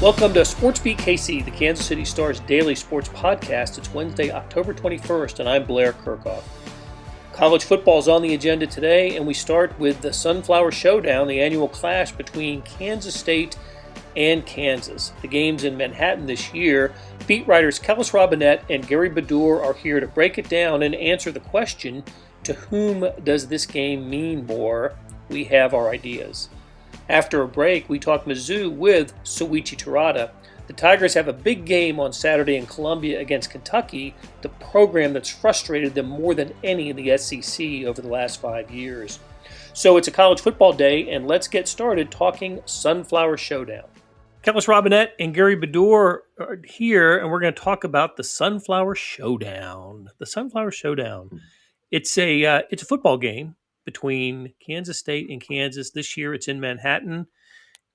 Welcome to SportsBeat KC, the Kansas City Star's daily sports podcast. It's Wednesday, October 21st, and I'm Blair Kerkhoff. College football is on the agenda today, and we start with the Sunflower Showdown, the annual clash between Kansas State and Kansas. The game's in Manhattan this year. Beat writers Kellis, Robinett, and Gary Bedore are here to break it down and answer the question, to whom does this game mean more? We have our ideas. After a break, we talk Mizzou with Soichi Terada. The Tigers have a big game on Saturday in Columbia against Kentucky, the program that's frustrated them more than any in the SEC over the last 5 years. So it's a college football day, and let's get started talking Sunflower Showdown. Kellis, Robinett, and Gary Bedore are here, and we're going to talk about the Sunflower Showdown. The Sunflower Showdown. It's a football game between Kansas State and Kansas. This year it's in Manhattan.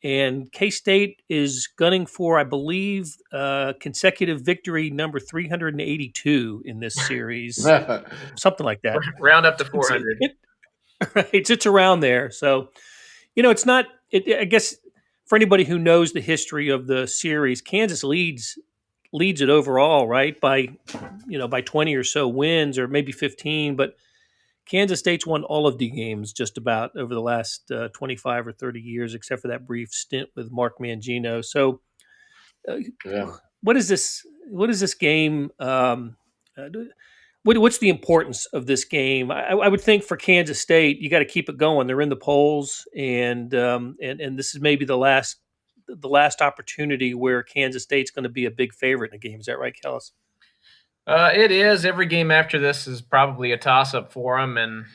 And K-State is gunning for, I believe, consecutive victory number 382 in this series. Something like that. Round up to 400. It's around there. So, it's not I guess for anybody who knows the history of the series, Kansas leads it overall, right? By 20 or so wins, or maybe 15, but Kansas State's won all of the games just about over the last 25 or 30 years, except for that brief stint with Mark Mangino. So, what is this? What is this game? What's the importance of this game? I would think for Kansas State, you got to keep it going. They're in the polls, and this is maybe the last opportunity where Kansas State's going to be a big favorite in the game. Is that right, Kellis? It is. Every game after this is probably a toss-up for them, and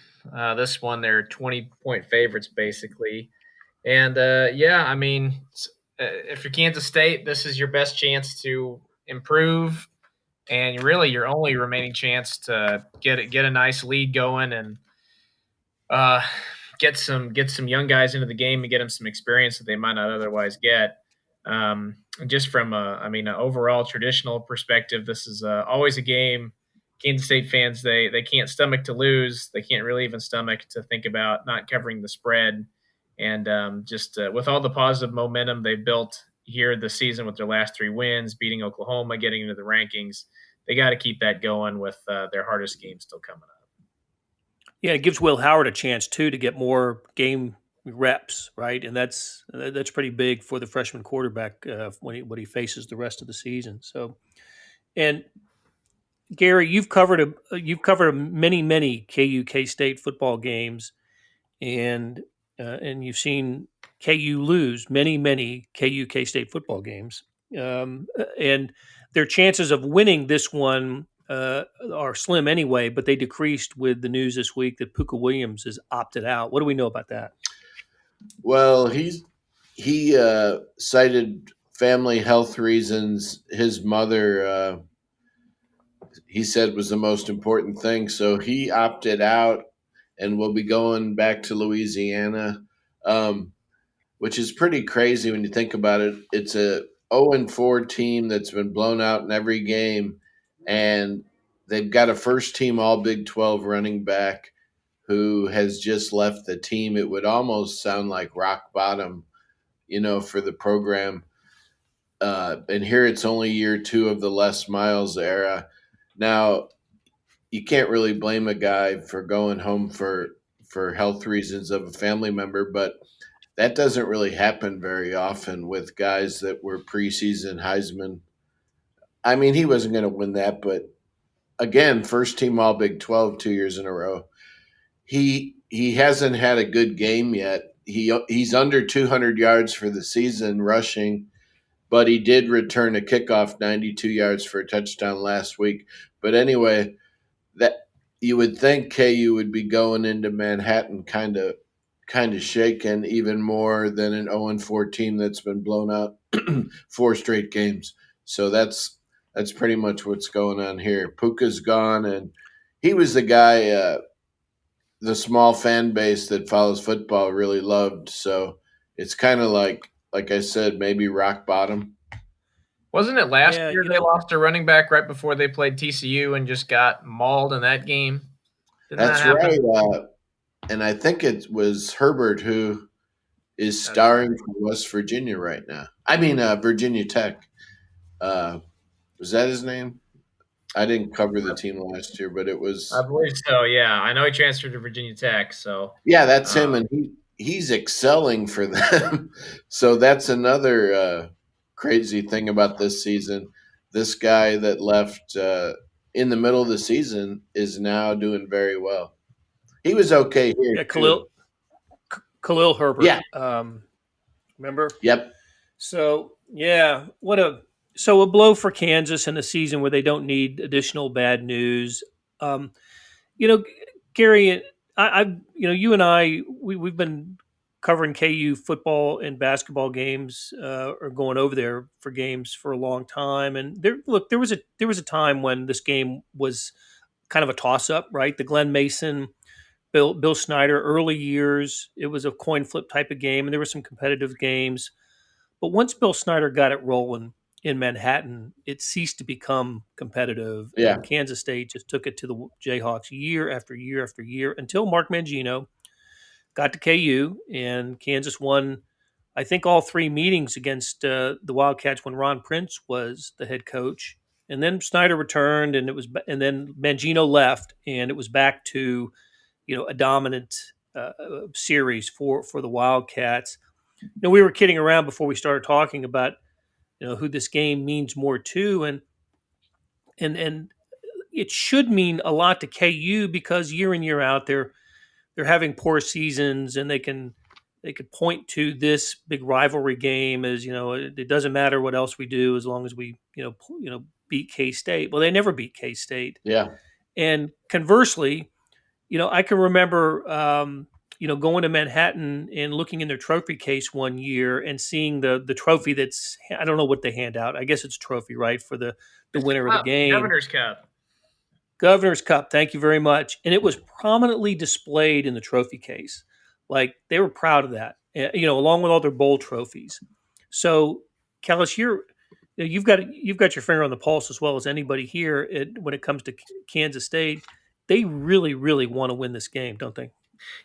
this one they're 20-point favorites basically. And if you're Kansas State, this is your best chance to improve, and really your only remaining chance to get a nice lead going and get some young guys into the game and get them some experience that they might not otherwise get. Just from an overall traditional perspective, this is always a game Kansas State fans they can't stomach to lose. They can't really even stomach to think about not covering the spread. And with all the positive momentum they've built here this season with their last 3 wins, beating Oklahoma, getting into the rankings, they got to keep that going with their hardest game still coming up. Yeah, it gives Will Howard a chance too to get more game reps, right? And that's pretty big for the freshman quarterback when he faces the rest of the season. So, and Gary, you've covered many KU K-State football games, and you've seen KU lose many KU K-State football games, and their chances of winning this one are slim anyway. But they decreased with the news this week that Pooka Williams has opted out. What do we know about that? Well, he cited family health reasons. His mother, he said, was the most important thing. So he opted out and will be going back to Louisiana, which is pretty crazy when you think about it. It's a 0-4 team that's been blown out in every game, and they've got a first-team All-Big 12 running back who has just left the team. It would almost sound like rock bottom, for the program. And here it's only year 2 of the Les Miles era. Now, you can't really blame a guy for going home for health reasons of a family member, but that doesn't really happen very often with guys that were preseason Heisman. I mean, he wasn't going to win that, but again, first team All Big 12 2 years in a row. He hasn't had a good game yet. He's under 200 yards for the season rushing, but he did return a kickoff 92 yards for a touchdown last week. But anyway, that you would think KU would be going into Manhattan kind of shaken even more than an 0-4 team that's been blown out 4 straight games. So that's pretty much what's going on here. Pooka's gone, and he was the guy the small fan base that follows football really loved. So it's kind of like I said, maybe rock bottom. Wasn't it last year they lost a running back right before they played TCU and just got mauled in that game? That's right. And I think it was Herbert who is starring for West Virginia right now. I mean, Virginia Tech. Was that his name? I didn't cover the team last year, but it I was. believe so. Yeah, I know he transferred to Virginia Tech. So Yeah, that's him, um, and he's excelling for them. So that's another crazy thing about this season. This guy that left in the middle of the season is now doing very well. He was okay here Yeah, too. Khalil Herbert. Yeah. Remember? Yep. So yeah, a blow for Kansas in a season where they don't need additional bad news. Um, you know, Gary, you and I, we've been covering KU football and basketball games, or going over there for games for a long time. And there was a time when this game was kind of a toss up, right? The Glenn Mason, Bill Snyder early years, it was a coin flip type of game, and there were some competitive games. But once Bill Snyder got it rolling in Manhattan, it ceased to become competitive, Yeah. and Kansas State just took it to the Jayhawks year after year after year until Mark Mangino got to KU, and Kansas won, I think, all three meetings against the Wildcats when Ron Prince was the head coach. And then Snyder returned, and then Mangino left, and it was back to a dominant series for the Wildcats. We were kidding around before we started talking about who this game means more to, and it should mean a lot to KU because year in year out they're having poor seasons, and they could point to this big rivalry game as it doesn't matter what else we do as long as we beat K State. Well, they never beat K State, Yeah. and conversely, I can remember, going to Manhattan and looking in their trophy case one year and seeing the trophy that's, I don't know what they hand out. I guess it's a trophy, right, for the it's winner of the game. Governor's Cup. Governor's Cup. Thank you very much. And it was prominently displayed in the trophy case. Like they were proud of that, along with all their bowl trophies. So, Kellis, you've got your finger on the pulse as well as anybody here when it comes to Kansas State. They really, really want to win this game, don't they?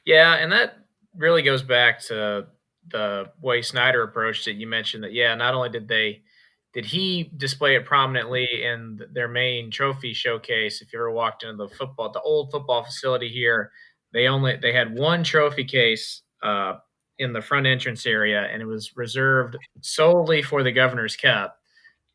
Yeah, and that really goes back to the way Snyder approached it. You mentioned that, not only did he display it prominently in their main trophy showcase. If you ever walked into the old football facility here, they had one trophy case in the front entrance area, and it was reserved solely for the Governor's Cup.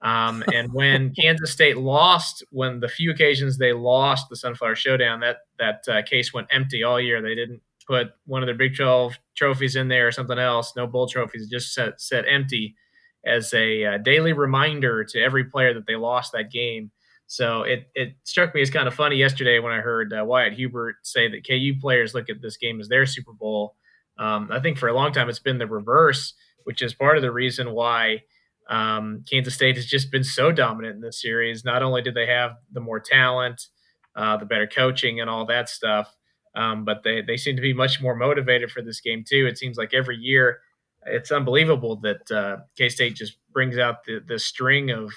And when Kansas State lost, when the few occasions they lost the Sunflower Showdown, that case went empty all year. They didn't put one of their Big 12 trophies in there or something else. No bowl trophies, just set empty as a daily reminder to every player that they lost that game. So it struck me as kind of funny yesterday when I heard Wyatt Hubert say that KU players look at this game as their Super Bowl. I think for a long time it's been the reverse, which is part of the reason why Kansas State has just been so dominant in this series. Not only did they have the more talent, the better coaching and all that stuff, but they seem to be much more motivated for this game too. It seems like every year it's unbelievable that K-State just brings out the string of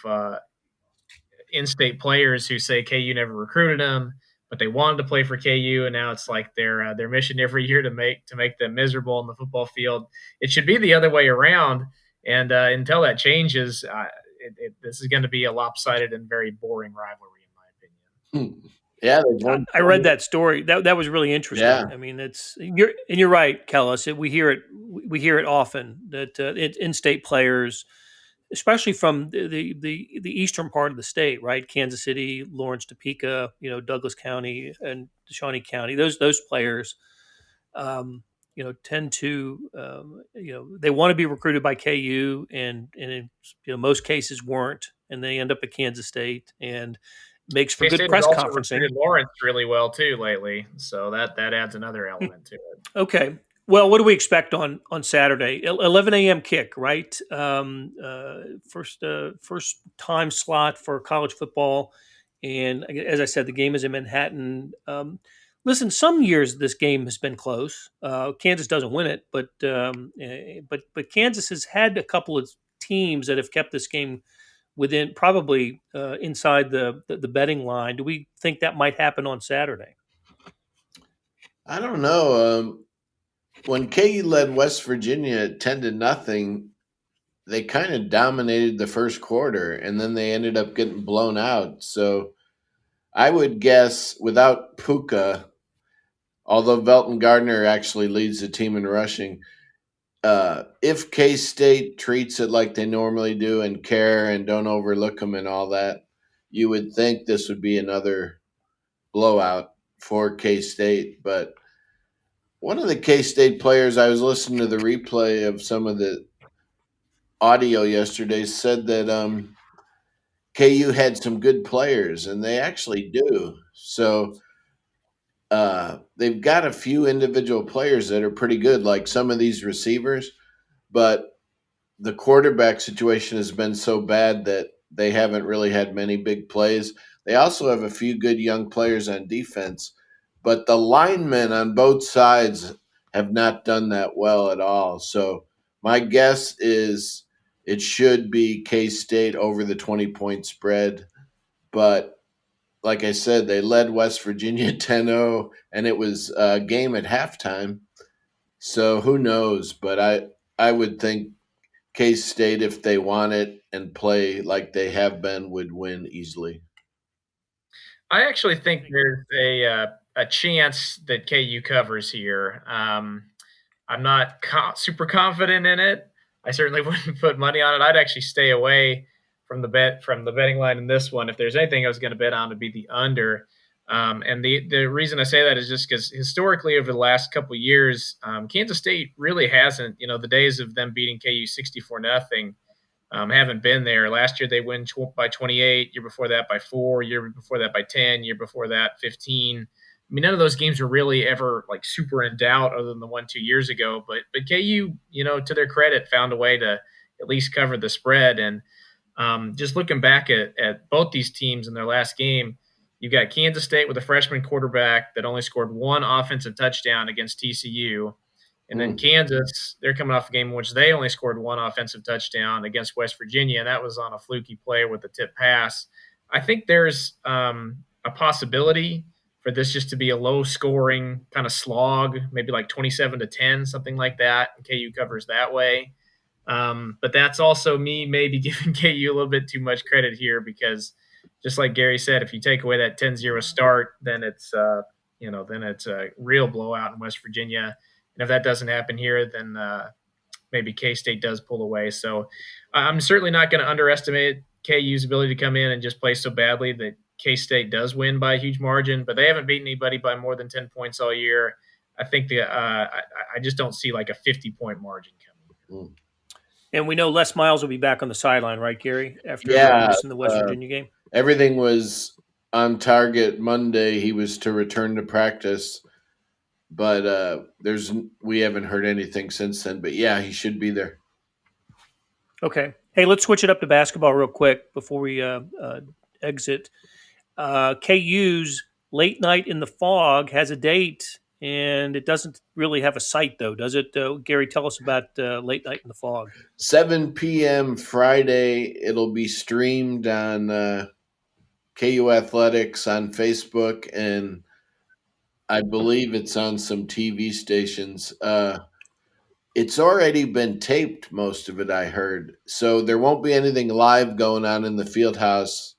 in-state players who say KU never recruited them, but they wanted to play for KU, and now it's like their mission every year to make them miserable on the football field. It should be the other way around. And until that changes, this is going to be a lopsided and very boring rivalry, in my opinion. Yeah, I read that story. That was really interesting. Yeah. I mean, you're right, Kellis. We hear it often that in-state players, especially from the eastern part of the state, right? Kansas City, Lawrence, Topeka, Douglas County, and Shawnee County. Those players. Tend to, they want to be recruited by KU, and in most cases weren't, and they end up at Kansas State, and makes for good press conferencing. Lawrence really well too lately, so that adds another element to it. Okay, well, what do we expect on Saturday? 11 a.m. kick, right? First time slot for college football, and as I said, the game is in Manhattan. Listen, some years this game has been close. Kansas doesn't win it, but Kansas has had a couple of teams that have kept this game within probably inside the betting line. Do we think that might happen on Saturday? I don't know. When KU led West Virginia 10-0, they kind of dominated the first quarter, and then they ended up getting blown out. So I would guess without Pooka, although Velton Gardner actually leads the team in rushing, if K-State treats it like they normally do and care and don't overlook them and all that, you would think this would be another blowout for K-State. But one of the K-State players, I was listening to the replay of some of the audio yesterday, said that KU had some good players, and they actually do. So they've got a few individual players that are pretty good, like some of these receivers, but the quarterback situation has been so bad that they haven't really had many big plays. They also have a few good young players on defense, but the linemen on both sides have not done that well at all. So my guess is it should be K-State over the 20-point spread. But like I said, they led West Virginia 10-0, and it was a game at halftime. So who knows? But I would think K-State, if they want it and play like they have been, would win easily. I actually think there's a chance that KU covers here. I'm not super confident in it. I certainly wouldn't put money on it. I'd actually stay away from the betting line in this one. If there's anything I was going to bet on, it'd be the under. And the reason I say that is just because historically over the last couple of years, Kansas State really hasn't. The days of them beating KU 64-0 haven't been there. Last year they win by 28. Year before that by 4. Year before that by 10. Year before that 15. I mean, none of those games were really ever like super in doubt, other than the 1-2 years ago. But KU, to their credit, found a way to at least cover the spread. And just looking back at both these teams in their last game, you've got Kansas State with a freshman quarterback that only scored one offensive touchdown against TCU. And then Kansas, they're coming off a game in which they only scored one offensive touchdown against West Virginia, and that was on a fluky play with a tip pass. I think there's a possibility for this just to be a low-scoring kind of slog, maybe like 27-10, something like that, and KU covers that way. But that's also me maybe giving KU a little bit too much credit here, because just like Gary said, if you take away that 10-0 start, then it's a real blowout in West Virginia. And if that doesn't happen here, then maybe K-State does pull away. So I'm certainly not going to underestimate KU's ability to come in and just play so badly that K-State does win by a huge margin. But they haven't beaten anybody by more than 10 points all year. I think I just don't see like a 50-point margin coming. And we know Les Miles will be back on the sideline, right, Gary, after missing the West Virginia game? Everything was on target Monday. He was to return to practice. But we haven't heard anything since then. But, yeah, he should be there. Okay. Hey, let's switch it up to basketball real quick before we exit. KU's Late Night in the Fog has a date, and it doesn't really have a site, though, does it? Gary, tell us about Late Night in the Fog. 7 p.m. Friday. It'll be streamed on KU Athletics on Facebook, and I believe it's on some TV stations. It's already been taped, most of it, I heard. So there won't be anything live going on in the field house.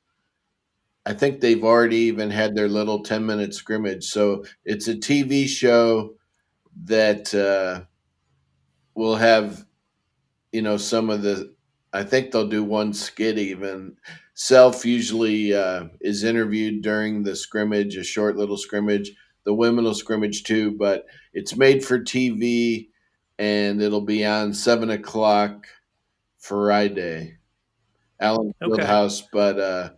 I think they've already even had their little 10-minute scrimmage. So it's a TV show that will have, some of the – I think they'll do one skit even. Self usually is interviewed during the scrimmage, a short little scrimmage. The women will scrimmage too, but it's made for TV, and it'll be on 7 o'clock Friday, Allen Fieldhouse. But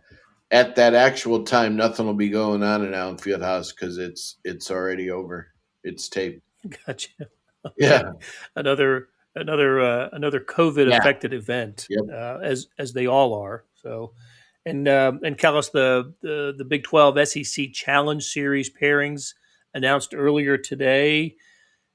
at that actual time, nothing will be going on in Allen Fieldhouse because it's already over. It's taped. Gotcha. Okay. Yeah, another COVID affected event, as they all are. So. And Kellis, the Big 12 SEC Challenge Series pairings announced earlier today.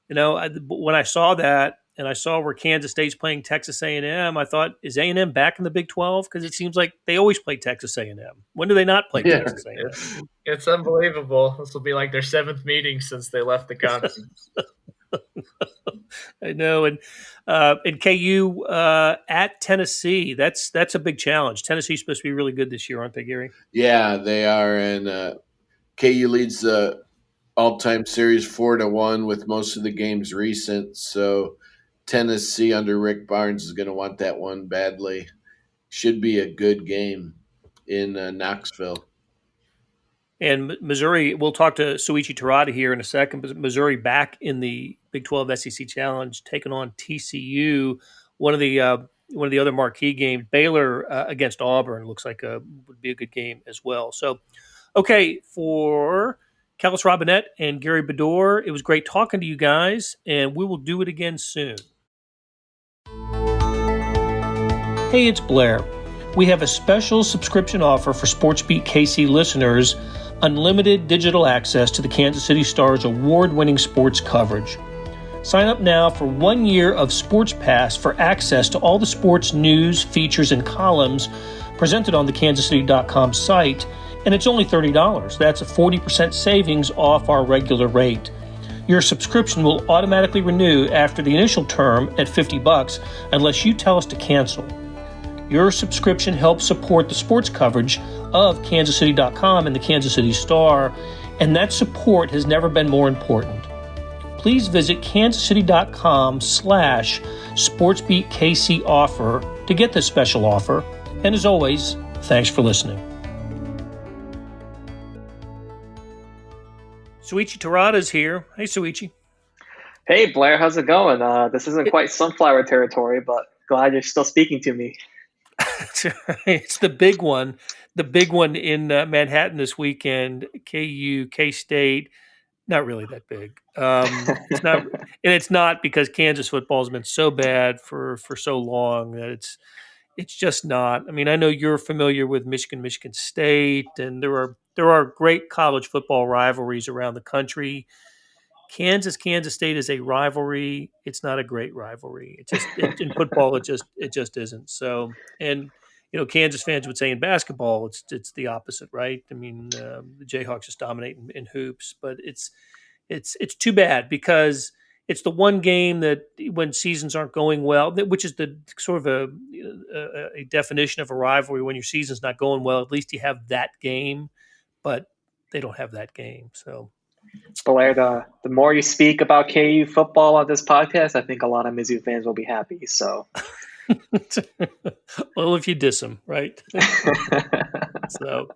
When I saw that and I saw where Kansas State's playing Texas A&M, I thought, is A&M back in the Big 12? Because it seems like they always play Texas A&M. When do they not play Texas A&M? It's unbelievable. This will be like their 7th meeting since they left the conference. I know, and KU at Tennessee. That's a big challenge. Tennessee's supposed to be really good this year, aren't they, Gary? Yeah, they are, and KU leads the all-time series 4-1 with most of the games recent. So Tennessee under Rick Barnes is going to want that one badly. Should be a good game in Knoxville. And Missouri, we'll talk to Suichi Terada here in a second, but Missouri back in the Big 12 SEC Challenge, taking on TCU. One of the other marquee games, Baylor against Auburn, looks like would be a good game as well. So, okay, for Kellis, Robinett, and Gary Bedore, it was great talking to you guys, and we will do it again soon. Hey, it's Blair. We have a special subscription offer for SportsBeat KC listeners, unlimited digital access to the Kansas City Star's award-winning sports coverage. Sign up now for 1 year of Sports Pass for access to all the sports news, features, and columns presented on the kansascity.com site, and it's only $30. That's a 40% savings off our regular rate. Your subscription will automatically renew after the initial term at $50 unless you tell us to cancel. Your subscription helps support the sports coverage of kansascity.com and the Kansas City Star, and that support has never been more important. Please visit kansascity.com/SportsBeatKC offer to get this special offer. And as always, thanks for listening. Suichi Terada's here. Hey, Suichi. Hey, Blair, how's it going? This isn't quite sunflower territory, but glad you're still speaking to me. It's the big one in Manhattan this weekend. KU, K-State, not really that big. It's not, and it's not because Kansas football has been so bad for so long that it's just not. I mean, I know you're familiar with Michigan State, and there are great college football rivalries around the country. Kansas State is a rivalry. It's not a great rivalry. In football, it just isn't. So, and Kansas fans would say in basketball, it's the opposite, right? I mean, the Jayhawks just dominate in hoops, but it's too bad because it's the one game that when seasons aren't going well, which is the sort of a definition of a rivalry. When your season's not going well, at least you have that game, but they don't have that game. So. Blair, the more you speak about KU football on this podcast, I think a lot of Mizzou fans will be happy. So, well, if you diss them, right? So,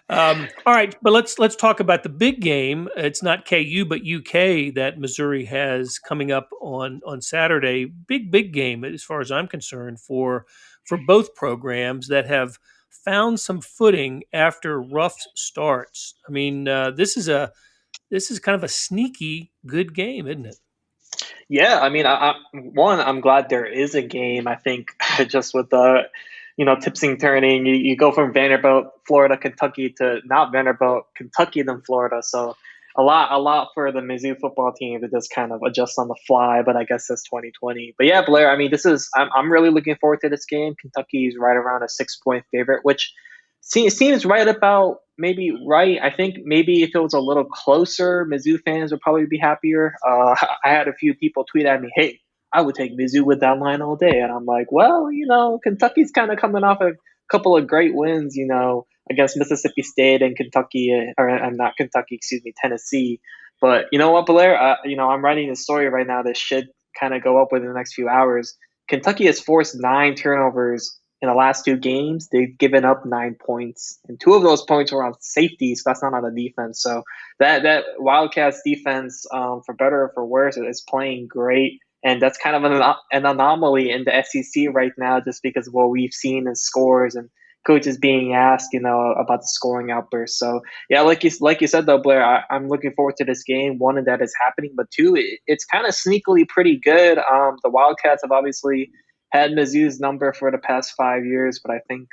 all right, but let's talk about the big game. It's not KU but UK that Missouri has coming up on Saturday. Big game as far as I'm concerned for both programs that have found some footing after rough starts. I mean, this is kind of a sneaky good game, isn't it? Yeah, I mean, I'm glad there is a game. I think just with the, tips and turning, you go from Vanderbilt, Florida, Kentucky to not Vanderbilt, Kentucky, then Florida. So a lot for the Mizzou football team to just kind of adjust on the fly. But I guess it's 2020. But yeah, Blair, I mean, I'm really looking forward to this game. Kentucky is right around a 6-point favorite, which seems right about maybe right. I think maybe if it was a little closer, Mizzou fans would probably be happier. I had a few people tweet at me, "Hey, I would take Mizzou with that line all day," and I'm like, well, Kentucky's kind of coming off a couple of great wins, against Mississippi State and Kentucky, or not Kentucky, excuse me, Tennessee. But you know what, Blair? I'm writing a story right now that should kind of go up within the next few hours. Kentucky has forced 9 turnovers in the last 2 games. They've given up 9 points, and 2 of those points were on safety, so that's not on the defense. So that Wildcats defense, for better or for worse, is playing great, and that's kind of an anomaly in the SEC right now, just because of what we've seen in scores and coaches being asked, about the scoring outburst. So yeah, like you said though, Blair, I'm looking forward to this game. One, that is happening, but 2, it's kind of sneakily pretty good. The Wildcats have obviously had Mizzou's number for the past 5 years, but I think,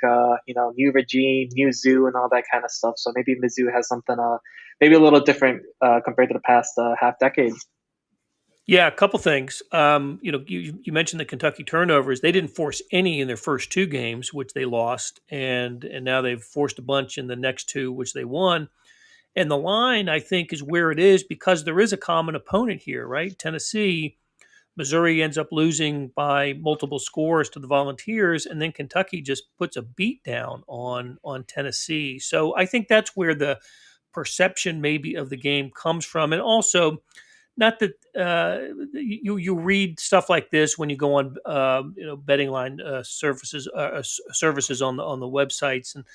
new regime, new zoo, and all that kind of stuff. So maybe Mizzou has something maybe a little different compared to the past half decade. Yeah, a couple things. You mentioned the Kentucky turnovers. They didn't force any in their first 2 games, which they lost, and now they've forced a bunch in the next 2, which they won. And the line, I think, is where it is because there is a common opponent here, right? Tennessee, Missouri ends up losing by multiple scores to the Volunteers, and then Kentucky just puts a beat down on Tennessee. So I think that's where the perception maybe of the game comes from. And also, not that you read stuff like this when you go on betting line services on the websites, and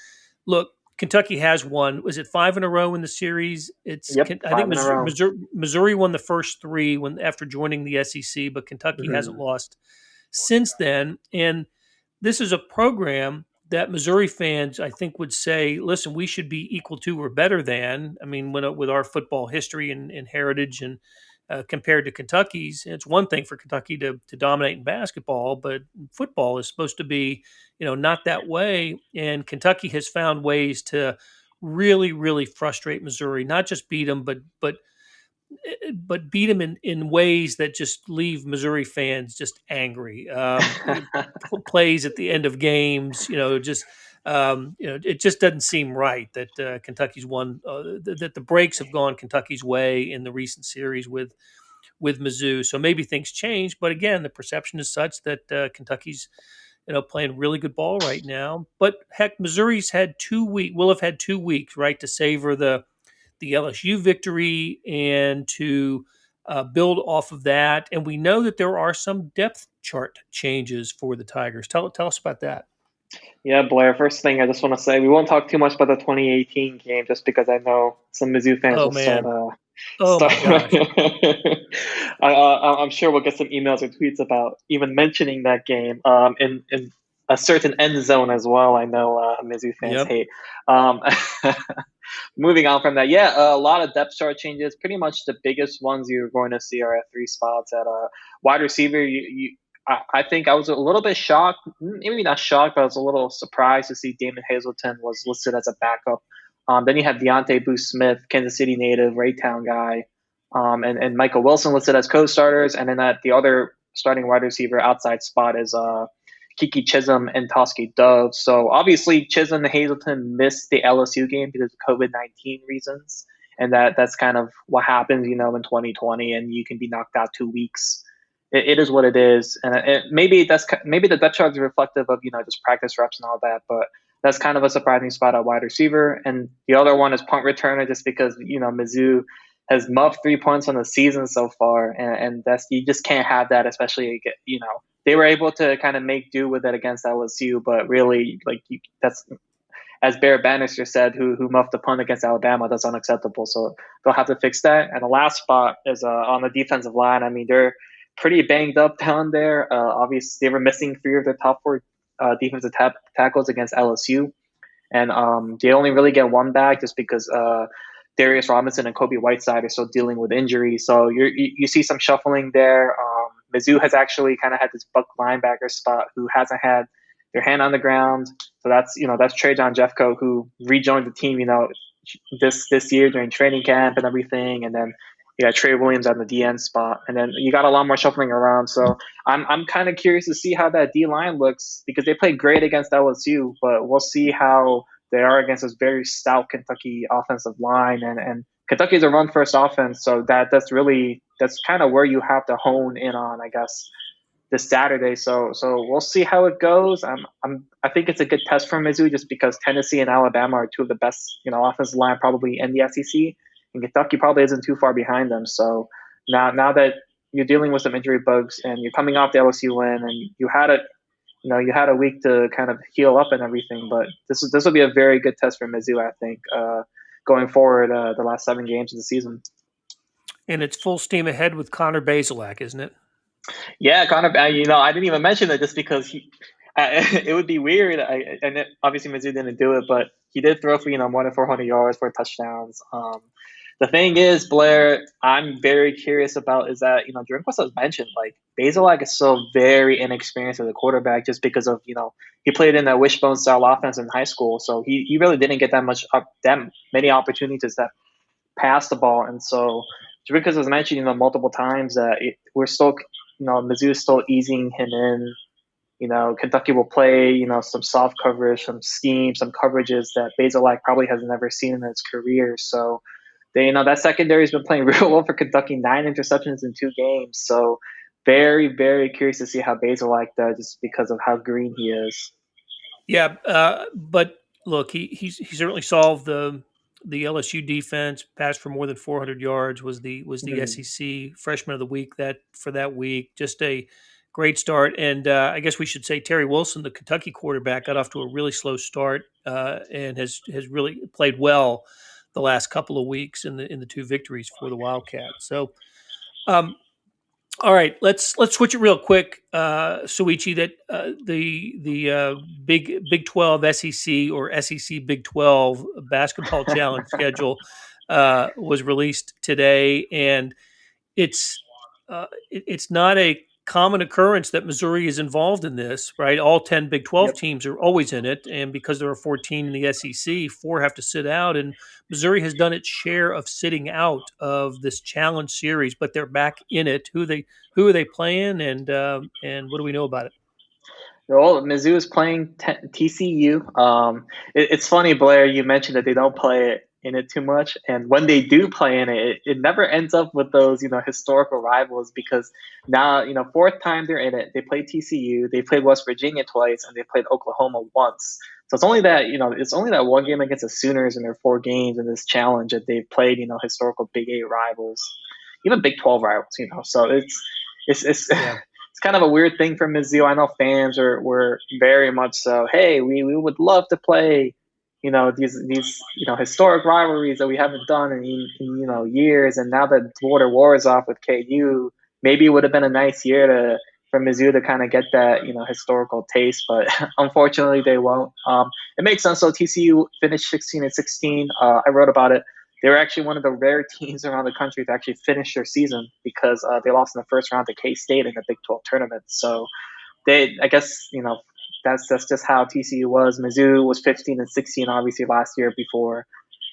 look, Kentucky has won. Was it 5 in a row in the series? Yep, I think 5 in a row. Missouri won the first 3 after joining the SEC, but Kentucky hasn't lost since then. And this is a program that Missouri fans, I think, would say, listen, we should be equal to or better than. I mean, with our football history and heritage and compared to Kentucky's, it's one thing for Kentucky to dominate in basketball, but football is supposed to be, not that way. And Kentucky has found ways to really, really frustrate Missouri, not just beat them, but beat them in ways that just leave Missouri fans just angry. Plays at the end of games, it just doesn't seem right that Kentucky's won. That the breaks have gone Kentucky's way in the recent series with Mizzou. So maybe things change, but again, the perception is such that Kentucky's playing really good ball right now. But heck, Missouri's had 2 weeks. Will have had 2 weeks, right, to savor the LSU victory and to build off of that. And we know that there are some depth chart changes for the Tigers. Tell us about that. Yeah, Blair, first thing I just want to say, we won't talk too much about the 2018 game just because I know some Mizzou fans will start. My gosh. I'm sure we'll get some emails or tweets about even mentioning that game in a certain end zone as well. I know Mizzou fans hate. Moving on from that, a lot of depth chart changes. Pretty much the biggest ones you're going to see are at 3 spots. At wide receiver, I think I was a little bit shocked, maybe not shocked, but I was a little surprised to see Damon Hazelton was listed as a backup. Then you have Deontay Booth-Smith, Kansas City native, Raytown guy, and Michael Wilson listed as co-starters. And then at the other starting wide receiver outside spot is Kiki Chisholm and Toski Dove. So obviously Chisholm and Hazelton missed the LSU game because of COVID-19 reasons. And that's kind of what happens, in 2020, and you can be knocked out 2 weeks. It is what it is. And maybe the depth chart is reflective of, just practice reps and all that, but that's kind of a surprising spot at wide receiver. And the other one is punt returner, just because, Mizzou has muffed 3 punts on the season so far. And that's, you just can't have that, especially, they were able to kind of make do with it against LSU, but really, that's, as Barrett Bannister said, who muffed the punt against Alabama, that's unacceptable. So they'll have to fix that. And the last spot is on the defensive line. I mean, they're pretty banged up down there. Obviously, they were missing 3 of their top 4 defensive tackles against LSU. And they only really get 1 back just because Darius Robinson and Kobe Whiteside are still dealing with injuries. So you see some shuffling there. Mizzou has actually kind of had this buck linebacker spot who hasn't had their hand on the ground. So that's Trajan Jeffcoat, who rejoined the team, this year during training camp and everything. And then you got Trey Williams on the DN spot. And then you got a lot more shuffling around. So I'm kind of curious to see how that D-line looks, because they played great against LSU, but we'll see how they are against this very stout Kentucky offensive line. And Kentucky's a run-first offense, so that's kind of where you have to hone in on, I guess, this Saturday. So we'll see how it goes. I think it's a good test for Mizzou, just because Tennessee and Alabama are 2 of the best, offensive line probably in the SEC, and Kentucky probably isn't too far behind them. So now that you're dealing with some injury bugs and you're coming off the LSU win, and you had a week to kind of heal up and everything, but this will be a very good test for Mizzou, I think, going forward the last 7 games of the season. And it's full steam ahead with Connor Basilak, isn't it? Yeah, Connor. I didn't even mention that just because it would be weird. Obviously Mizzou didn't do it, but he did throw for more than 400 yards, 4 touchdowns. The thing is, Blair, I'm very curious about is that Drinkwitz has mentioned Basilak is still very inexperienced as a quarterback, just because of he played in a wishbone style offense in high school, so he really didn't get that many opportunities to pass the ball, and so Drinkwitz has mentioned multiple times that we're still Mizzou is still easing him in, Kentucky will play, some soft coverage, some scheme, some coverages that Basilak probably has never seen in his career. So that secondary has been playing real well for Kentucky, 9 interceptions in 2 games. So very, very curious to see how Basilak does just because of how green he is. Yeah, but look, he certainly solved the LSU defense. Passed for more than 400 yards. Was the SEC Freshman of the Week for that week. Just a great start. And I guess we should say Terry Wilson, the Kentucky quarterback, got off to a really slow start and has really played well the last couple of weeks in the 2 victories for the Wildcats. So. All right, let's switch it real quick, Soichi. That the Big 12 SEC or SEC Big 12 basketball challenge schedule was released today, and it's not a common occurrence that Missouri is involved in this. Right, all 10 Big 12 teams are always in it, and because there are 14 in the SEC, 4 have to sit out, and Missouri has done its share of sitting out of this challenge series, but they're back in it. Who are they playing, and what do we know about it? Well, Mizzou is playing TCU. It's funny, Blair, you mentioned that they don't play in it too much, and when they do play in it, it never ends up with those historical rivals, because now 4th time they're in it. They played TCU, they played West Virginia twice, and they played Oklahoma once. So it's only that one game against the Sooners in their 4 games in this challenge that they've played historical Big 8 rivals, even Big 12 rivals. So it's it's kind of a weird thing for Mizzou. I know fans were very much so, hey, we would love to play these historic rivalries that we haven't done in years, and now that border war is off with KU, maybe it would have been a nice year for Mizzou to kind of get that historical taste, but unfortunately they won't. It makes sense. So TCU finished 16-16. I wrote about it. They were actually one of the rare teams around the country to actually finish their season, because they lost in the first round to K-State in the Big 12 tournament. So I guess that's just how TCU was. Mizzou was 15-16 obviously last year before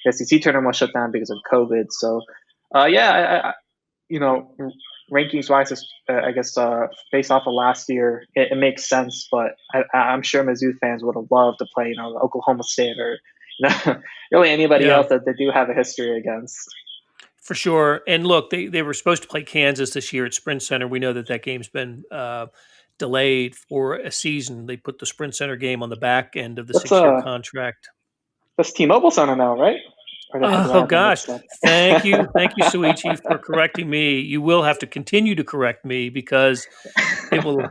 the SEC tournament was shut down because of COVID. So rankings wise, I guess based off of last year, it makes sense. But I'm sure Mizzou fans would have loved to play Oklahoma State or really anybody else that they do have a history against. For sure. And look, they were supposed to play Kansas this year at Sprint Center. We know that game's been delayed for a season. They put the Sprint Center game on the back end of the 6-year contract. That's T-Mobile Center now, right? Oh gosh! Thank you, Soichi, for correcting me. You will have to continue to correct me, because it will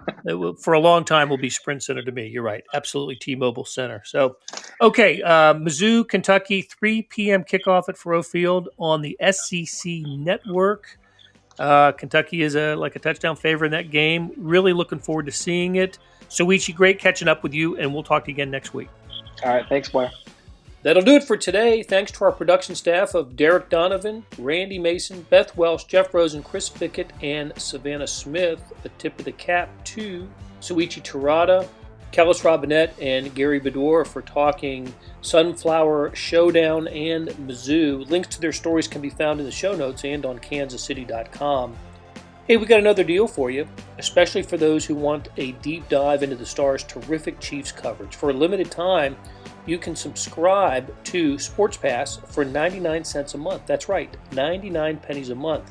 for a long time will be Sprint Center to me. You're right, absolutely T-Mobile Center. So, okay, Mizzou, Kentucky, 3 p.m. kickoff at Faurot Field on the SEC Network. Kentucky is a touchdown favorite in that game. Really looking forward to seeing it. Soichi, great catching up with you, and we'll talk to you again next week. All right, thanks, Blair. That'll do it for today. Thanks to our production staff of Derek Donovan, Randy Mason, Beth Welsh, Jeff Rosen, Chris Fickett, and Savannah Smith. A tip of the cap to Soichi Terada, Kellis Robinett, and Gary Bedore for talking Sunflower Showdown and Mizzou. Links to their stories can be found in the show notes and on kansascity.com. Hey, we got another deal for you, especially for those who want a deep dive into the Stars' terrific Chiefs coverage. For a limited time, you can subscribe to Sports Pass for 99 cents a month. That's right, 99 pennies a month.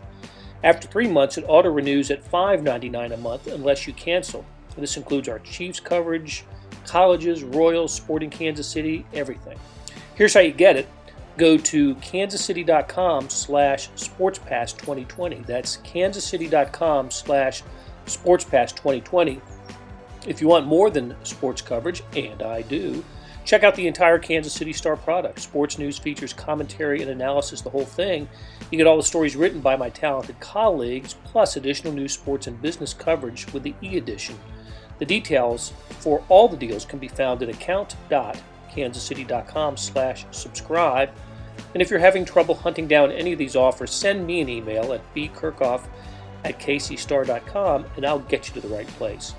After 3 months, it auto-renews at $5.99 a month unless you cancel. This includes our Chiefs coverage, colleges, Royals, Sporting Kansas City, everything. Here's how you get it. Go to kansascity.com/sportspass2020. That's kansascity.com/sportspass2020. If you want more than sports coverage, and I do, check out the entire Kansas City Star product. Sports news, features, commentary, and analysis, the whole thing. You get all the stories written by my talented colleagues, plus additional news, sports, and business coverage with the e-edition. The details for all the deals can be found at account.kansascity.com/subscribe. And if you're having trouble hunting down any of these offers, send me an email at bkerkhoff@kcstar.com and I'll get you to the right place.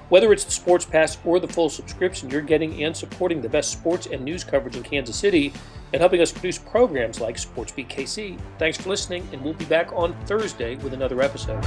Whether it's the Sports Pass or the full subscription, you're getting and supporting the best sports and news coverage in Kansas City and helping us produce programs like SportsBeat KC. Thanks for listening, and we'll be back on Thursday with another episode.